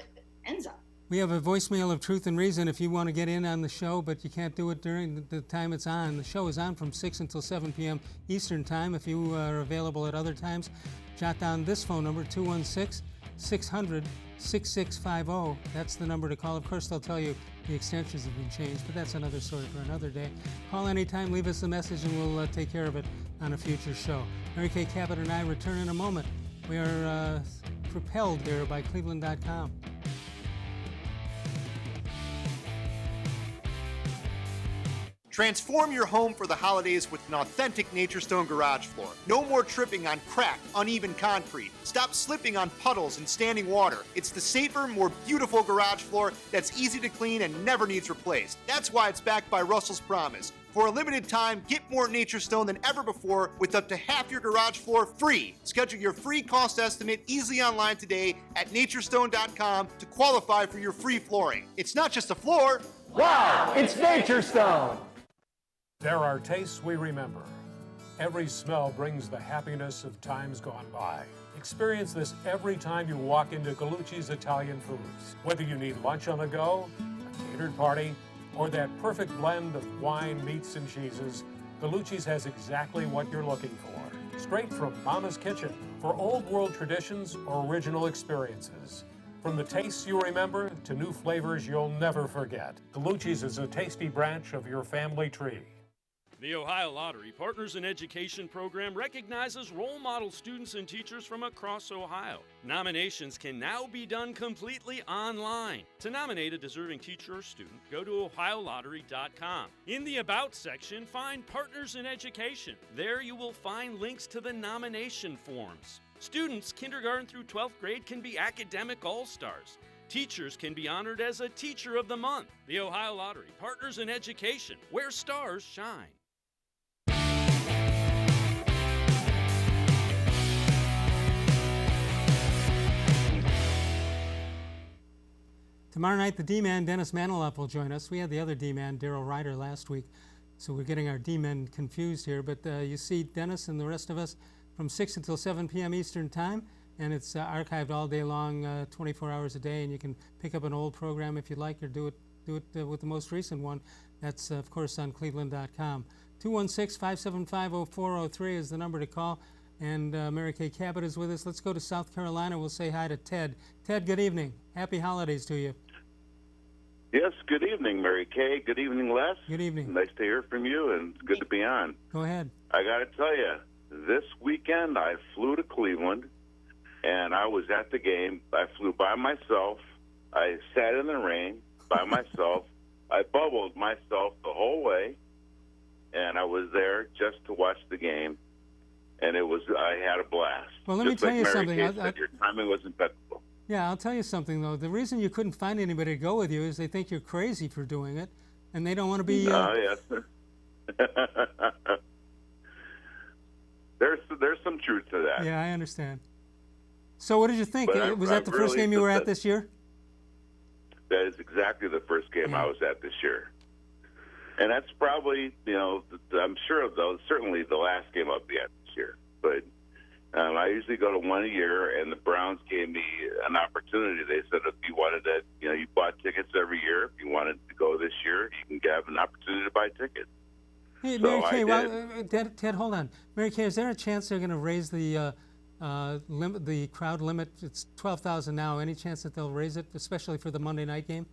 end zone. We have a voicemail of Truth and Reason if you want to get in on the show, but you can't do it during the time it's on. The show is on from 6 until 7 p.m. Eastern Time. If you are available at other times, jot down this phone number, 216-600-6650. That's the number to call. Of course, they'll tell you the extensions have been changed, but that's another story for another day. Call anytime, leave us a message, and we'll take care of it on a future show. Mary Kay Cabot and I return in a moment. We are propelled here by cleveland.com. Transform your home for the holidays with an authentic Nature Stone garage floor. No more tripping on cracked, uneven concrete. Stop slipping on puddles and standing water. It's the safer, more beautiful garage floor that's easy to clean and never needs replaced. That's why it's backed by Russell's Promise. For a limited time, get more Nature Stone than ever before with up to half your garage floor free. Schedule your free cost estimate easily online today at naturestone.com to qualify for your free flooring. It's not just a floor. Wow, it's Nature Stone. There are tastes we remember. Every smell brings the happiness of times gone by. Experience this every time you walk into Gallucci's Italian Foods. Whether you need lunch on the go, a catered party, or that perfect blend of wine, meats, and cheeses, Gallucci's has exactly what you're looking for. Straight from Mama's kitchen for old world traditions or original experiences. From the tastes you remember to new flavors you'll never forget, Gallucci's is a tasty branch of your family tree. The Ohio Lottery Partners in Education program recognizes role model students and teachers from across Ohio. Nominations can now be done completely online. To nominate a deserving teacher or student, go to ohiolottery.com. In the About section, find Partners in Education. There you will find links to the nomination forms. Students kindergarten through 12th grade can be academic all-stars. Teachers can be honored as a Teacher of the Month. The Ohio Lottery Partners in Education, where stars shine. Tomorrow night, the D-Man, Dennis Maniloff, will join us. We had the other D-Man, Daryl Ryder, last week, so we're getting our D-Men confused here. But you see Dennis and the rest of us from 6 until 7 p.m. Eastern Time, and it's archived all day long, 24 hours a day, and you can pick up an old program if you'd like, or do it with the most recent one. That's, of course, on cleveland.com. 216-575-0403 is the number to call, and Mary Kay Cabot is with us. Let's go to South Carolina. We'll say hi to Ted. Ted, good evening. Happy holidays to you. Yes, good evening, Mary Kay. Good evening, Les. Good evening. Nice to hear from you, and it's good to be on. Go ahead. I got to tell you, this weekend I flew to Cleveland, and I was at the game. I flew by myself. I sat in the rain by myself. I bubbled myself the whole way, and I was there just to watch the game, and I had a blast. Well, let me tell you something. Kay said, your timing was impeccable. Yeah, I'll tell you something, though. The reason you couldn't find anybody to go with you is they think you're crazy for doing it, and they don't want to be... yes. There's some truth to that. Yeah, I understand. So what did you think? Was that the first game you were at this year? That is exactly the first game I was at this year. And that's probably, I'm sure, though, certainly the last game I'll be at this year. But I usually go to one a year, and the Browns gave me an opportunity. They said if you wanted to, you bought tickets every year. If you wanted to go this year, you can have an opportunity to buy tickets. Hey, so Mary Kay, Ted, hold on. Mary Kay, is there a chance they're going to raise the crowd limit? It's 12,000 now. Any chance that they'll raise it, especially for the Monday night game?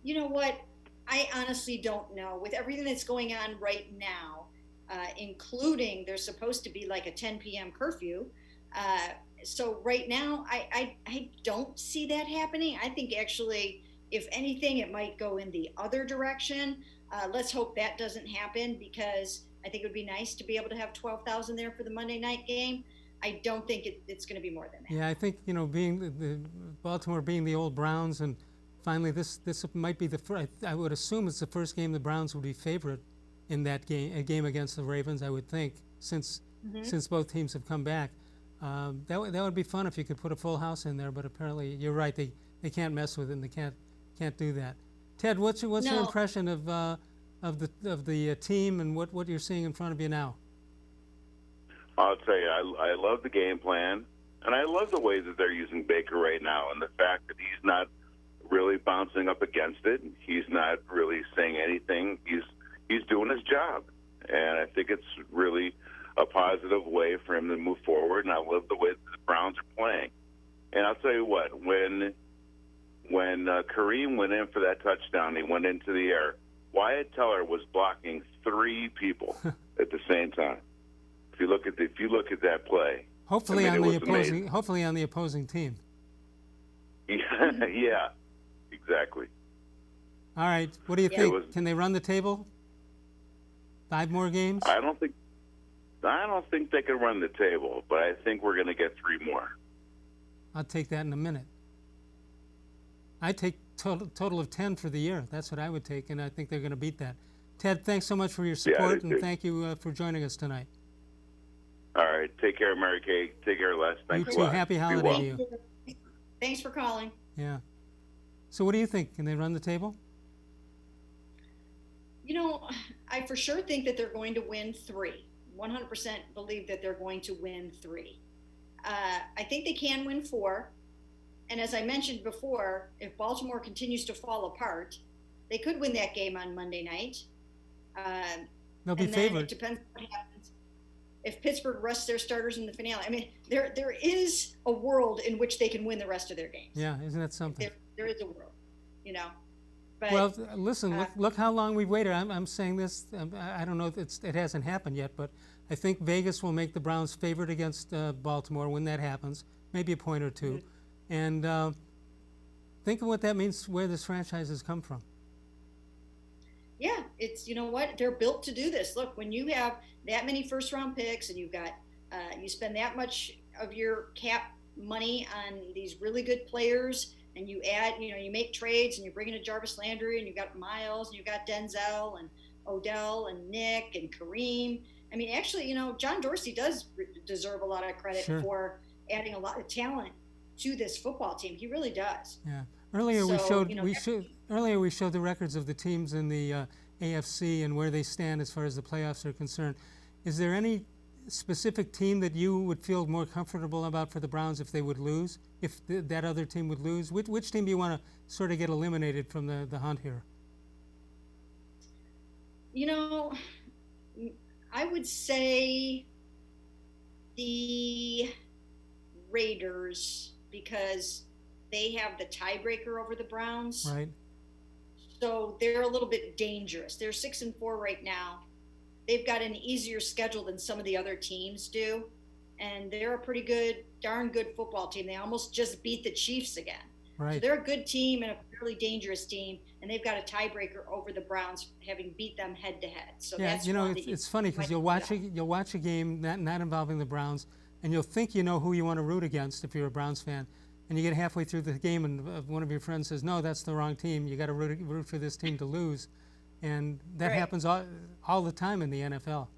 You know what? I honestly don't know. With everything that's going on right now, including there's supposed to be like a 10 p.m. curfew. So right now, I don't see that happening. I think actually, if anything, it might go in the other direction. Let's hope that doesn't happen, because I think it would be nice to be able to have 12,000 there for the Monday night game. I don't think it's going to be more than that. Yeah, I think, being the Baltimore being the old Browns, and finally this might be the first, I would assume it's the first game the Browns would be favorite in that game, a game against the Ravens, I would think, since both teams have come back. That would be fun if you could put a full house in there, but apparently you're right, they can't mess with it, and they can't do that. Ted, what's your impression of the team and what you're seeing in front of you now? I'll tell you, I love the game plan, and I love the way that they're using Baker right now, and the fact that he's not really bouncing up against it. He's not really saying anything. He's doing his job, and I think it's really a positive way for him to move forward, and I love the way that the Browns are playing. And I'll tell you what, when Kareem went in for that touchdown, he went into the air, Wyatt Teller was blocking 3 people at the same time. If you look at that play, hopefully on the opposing team. Yeah, exactly. All right, what do you think? Can they run the table? 5 more games? I don't think they can run the table, but I think we're going to get 3 more. I'll take that in a minute. I take total of 10 for the year. That's what I would take, and I think they're going to beat that. Ted, thanks so much for your support, and thank you for joining us tonight. All right, take care, Mary Kay. Take care, Les. Thanks you too. Happy holiday to you. Thanks for calling. Yeah. So what do you think? Can they run the table? I for sure think that they're going to win 3. 100% believe that they're going to win 3. I think they can win 4. And as I mentioned before, if Baltimore continues to fall apart, they could win that game on Monday night. They'll be favored. It depends what happens. If Pittsburgh rests their starters in the finale, I mean, there is a world in which they can win the rest of their games. Yeah, isn't that something? There is a world, But, well, listen, look how long we've waited. I'm saying this. I don't know if it hasn't happened yet, but I think Vegas will make the Browns favorite against Baltimore when that happens, maybe a point or 2. And think of what that means, where this franchise has come from. Yeah, it's, they're built to do this. Look, when you have that many first-round picks and you've got, you spend that much of your cap money on these really good players, and you add, you make trades and you bring in a Jarvis Landry, and you've got Miles, and you've got Denzel and Odell and Nick and Kareem. I mean, actually, John Dorsey does deserve a lot of credit for adding a lot of talent to this football team. He really does. Yeah. Earlier we showed the records of the teams in the AFC and where they stand as far as the playoffs are concerned. Is there any specific team that you would feel more comfortable about for the Browns if they would lose, if that other team would lose? Which team do you want to sort of get eliminated from the hunt here? I would say the Raiders, because they have the tiebreaker over the Browns. Right. So they're a little bit dangerous. They're 6-4 right now. They've got an easier schedule than some of the other teams do. And they're a pretty good, darn good football team. They almost just beat the Chiefs again. Right. So they're a good team and a fairly dangerous team. And they've got a tiebreaker over the Browns, having beat them head to head. So Yeah, that's you know, one that it's funny because you'll watch a game not involving the Browns, and you'll think you know who you want to root against if you're a Browns fan, and you get halfway through the game and one of your friends says, "No, that's the wrong team. You got to root for this team to lose," and that Right. happens all the time in the NFL.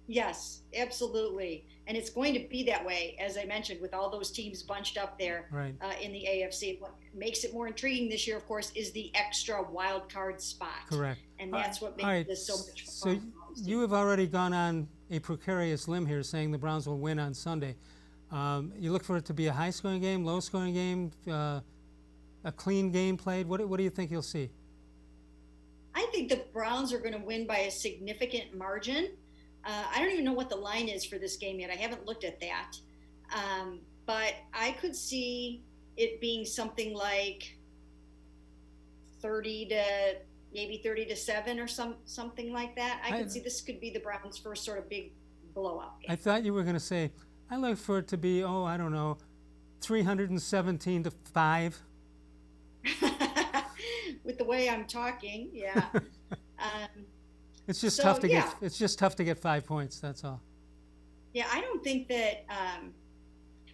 Yes, absolutely. And it's going to be that way, as I mentioned, with all those teams bunched up there Right. In the AFC. What makes it more intriguing this year, of course, is the extra wild card spot. Correct. And that's what makes All right, this so much fun. So you have already gone on a precarious limb here, saying the Browns will win on Sunday. You look for it to be a high-scoring game, low-scoring game, a clean game played. What do you think you'll see? I think the Browns are going to win by a significant margin. I don't even know what the line is for this game yet. I haven't looked at that. But I could see it being something like 30 to 7 or something like that. I could see this could be the Browns' first sort of big blowout game. I thought you were going to say, I look for it to be, 317 to 5. With the way I'm talking, yeah. It's just So, tough to yeah. get. It's just tough to get 5 points. That's all. Yeah, I don't think that.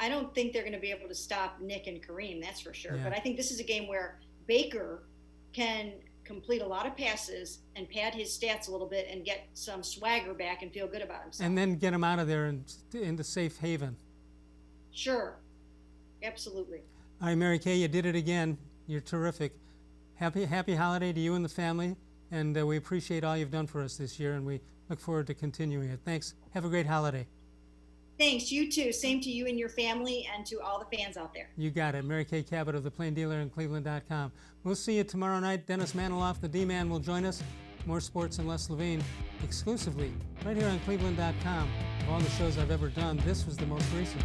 I don't think they're going to be able to stop Nick and Kareem. That's for sure. Yeah. But I think this is a game where Baker can complete a lot of passes and pad his stats a little bit and get some swagger back and feel good about himself. And then get him out of there and into safe haven. Sure, absolutely. All right, Mary Kay, you did it again. You're terrific. Happy holiday to you and the family, and we appreciate all you've done for us this year, and we look forward to continuing it. Thanks. Have a great holiday. Thanks. You too. Same to you and your family, and to all the fans out there. You got it. Mary Kay Cabot of the Plain Dealer and cleveland.com. We'll see you tomorrow night. Dennis Maniloff, the D-Man, will join us. More sports and less Levine, exclusively right here on cleveland.com. Of all the shows I've ever done, this was the most recent.